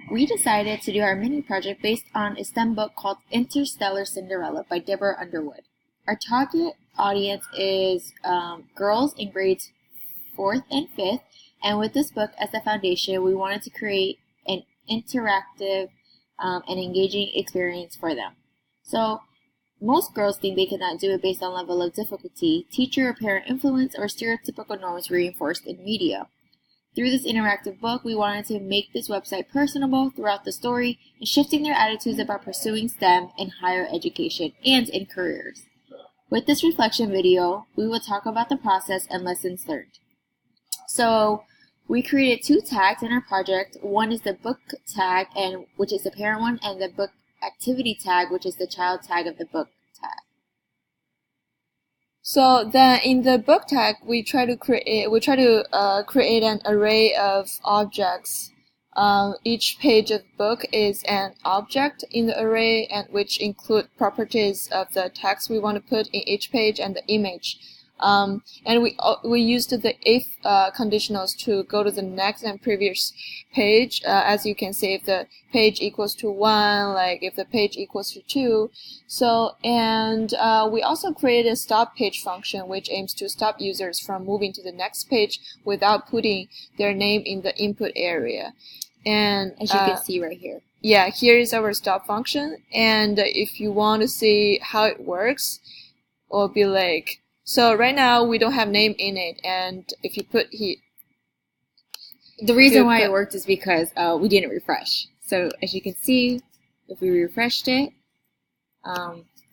we decided to do our mini project based on a STEM book called Interstellar Cinderella by Deborah Underwood. Our target audience is girls in grades 4th and 5th, and with this book as the foundation, we wanted to create an interactive and engaging experience for them. So, most girls think they cannot do it based on level of difficulty, teacher or parent influence, or stereotypical norms reinforced in media. Through this interactive book, we wanted to make this website personable throughout the story and shifting their attitudes about pursuing STEM in higher education and in careers. With this reflection video, we will talk about the process and lessons learned. So, we created 2 tags in our project. One is the book tag, which is the parent one, and the book activity tag, which is the child tag of the book tag. So then in the book tag, we try to create an array of objects. Each page of the book is an object in the array, and which include properties of the text we want to put in each page and the image. And we used the if conditionals to go to the next and previous page. As you can see, if the page equals to 1, like if the page equals to 2. So, and we also created a stop page function, which aims to stop users from moving to the next page without putting their name in the input area. And as you can see right here. Yeah, here is our stop function. And if you want to see how it works, it'll be like, so right now we don't have name in it, and if you put here, the reason why it worked is because we didn't refresh. So as you can see, if we refreshed it,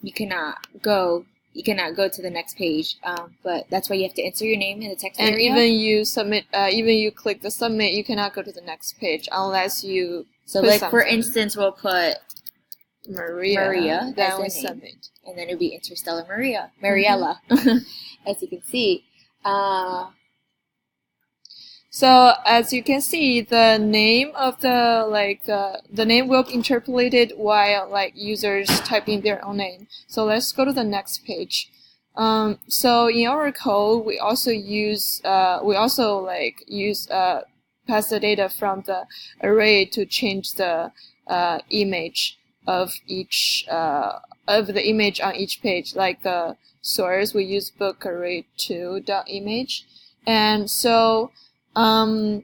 you cannot go to the next page. But that's why you have to enter your name in the text area. And even you click the submit, you cannot go to the next page unless you. So like something. For instance, we'll put Maria, then we submit. And then it would be Interstellar Mariella, as you can see. So as you can see, the name of the name will be interpolated while users type in their own name. So let's go to the next page. So in our code, we also pass the data from the array to change the image of the image on each page. Like the source, we use book array 2.image, and so then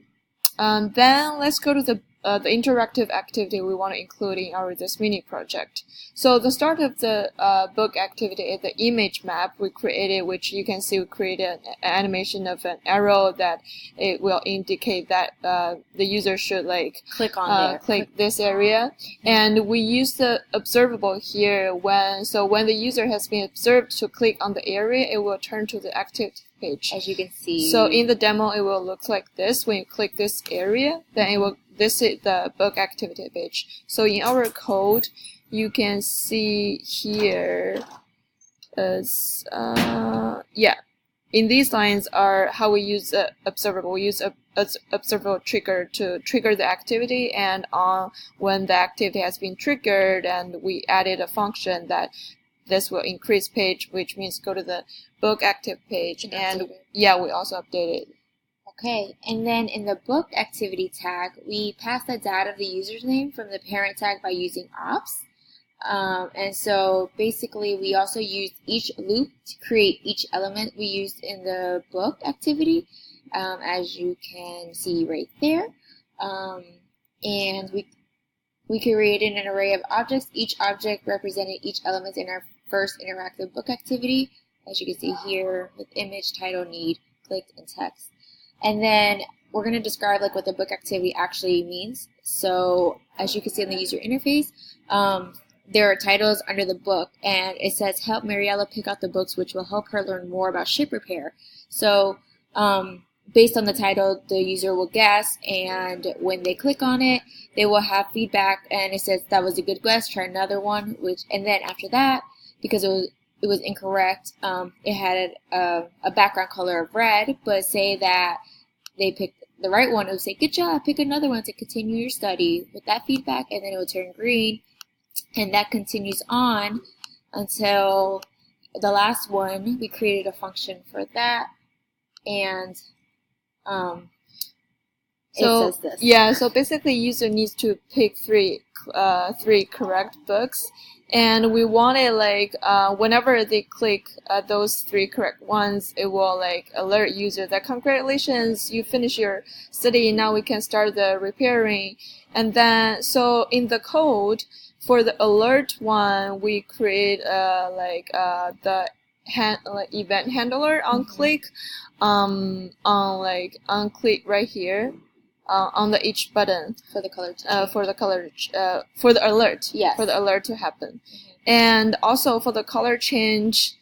let's go to the interactive activity we want to include in this mini project. So the start of the book activity is the image map we created, which you can see we created an animation of an arrow that it will indicate that the user should click this area. And we use the observable here when the user has been observed to click on the area, it will turn to the activity page. As you can see. So in the demo, it will look like this. When you click this area, then this is the book activity page. So in our code, you can see here as in these lines are how we use observable. We use observable trigger to trigger the activity, and when the activity has been triggered, and we added a function that this will increase page, which means go to the book active page, and we also updated. Okay, and then in the book activity tag, we pass the data of the user's name from the parent tag by using ops. And so basically we also used each loop to create each element we used in the book activity, as you can see right there. And we created an array of objects. Each object represented each element in our first interactive book activity, as you can see here with image, title, need, clicked, and text. And then we're going to describe what the book activity actually means. So as you can see on the user interface, there are titles under the book, and it says help Mariella pick out the books which will help her learn more about ship repair. So based on the title, the user will guess, and when they click on it, they will have feedback, and it says that was a good guess, try another one, and then after that, because it was incorrect, it had a background color of red, but say that they picked the right one, it would say good job, pick another one to continue your study with that feedback, and then it will turn green, and that continues on until the last one. We created a function for that, and So it says this. yeah, so basically user needs to pick three correct books, and we want it like whenever they click those three correct ones, it will like alert user that congratulations, you finish your study, now we can start the repairing. And then so in the code for the alert one, we create the event handler on click, on click right here. On the each button for the color for the alert, yes, for the alert to happen. And also for the color change,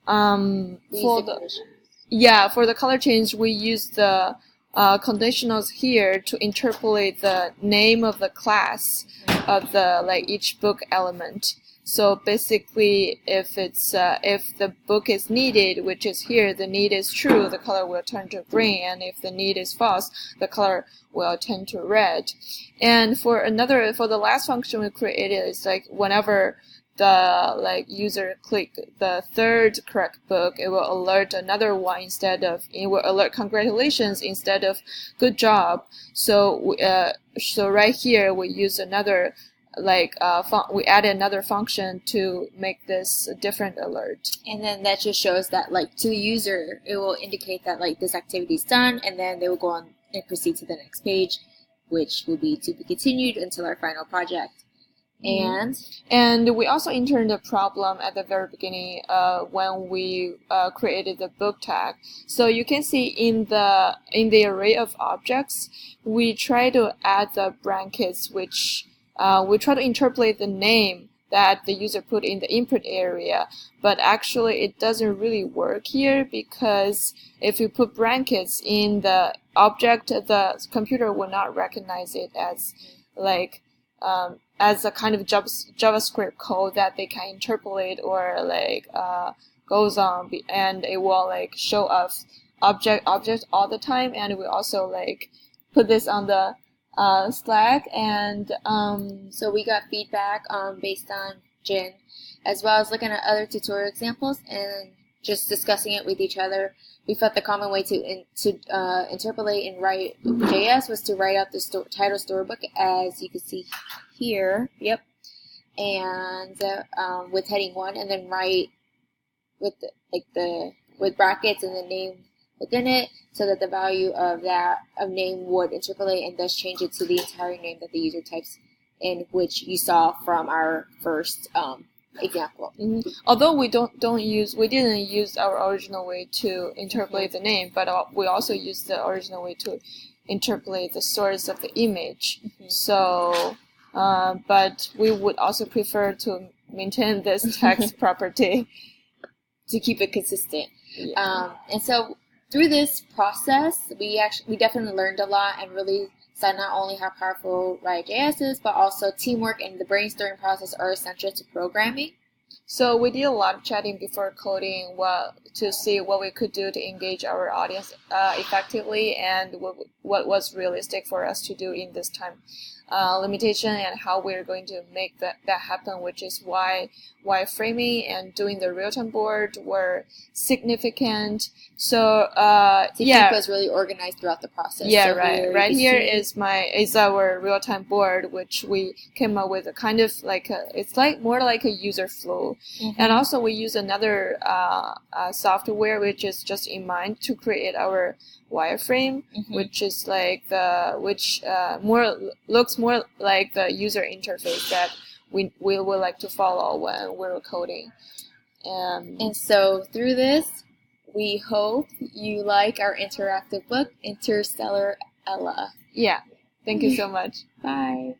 for the color change, we use the conditionals here to interpolate the name of the class of the each book element. So basically, if the book is needed, which is here, the need is true, the color will turn to green, and if the need is false, the color will turn to red. And for the last function we created is like whenever the user click the third correct book, it will alert another one it will alert congratulations instead of good job. So right here we use another we added another function to make this a different alert. And then that just shows that to the user, it will indicate that this activity is done, and then they will go on and proceed to the next page, which will be to be continued until our final project. And we also entered a problem at the very beginning when we created the book tag. So you can see in the array of objects, we try to add the brackets, which we try to interpolate the name that the user put in the input area, but actually it doesn't really work here, because if you put brackets in the object, the computer will not recognize it as as a kind of JavaScript code that they can interpolate or goes on, and it will show us object all the time. And we also put this on the Slack, and so we got feedback based on Jin, as well as looking at other tutorial examples and just discussing it with each other. We felt the common way to interpolate and write JS was to write out the title storybook, as you can see here. Yep, and with heading 1, and then write with with brackets and the name within it, so that the value of name would interpolate and thus change it to the entire name that the user types in, which you saw from our first example. Although we didn't use our original way to interpolate the name, but we also used the original way to interpolate the source of the image. So, but we would also prefer to maintain this text property to keep it consistent. Yeah. And so through this process, we definitely learned a lot and really saw not only how powerful Riot.js is, but also teamwork and the brainstorming process are essential to programming. So we did a lot of chatting before coding to see what we could do to engage our audience effectively, and what was realistic for us to do in this time limitation, and how we're going to make that happen, which is why wireframing and doing the real-time board were significant. So to keep us really organized throughout the process. Yeah, so right here is our real-time board, which we came up with a kind of it's more like a user flow. And also we use another software which is just in mind to create our wireframe, which is looks more like the user interface that we would like to follow when we're coding. And so through this, we hope you like our interactive book, Interstellar Ella. Yeah. Thank you so much. Bye.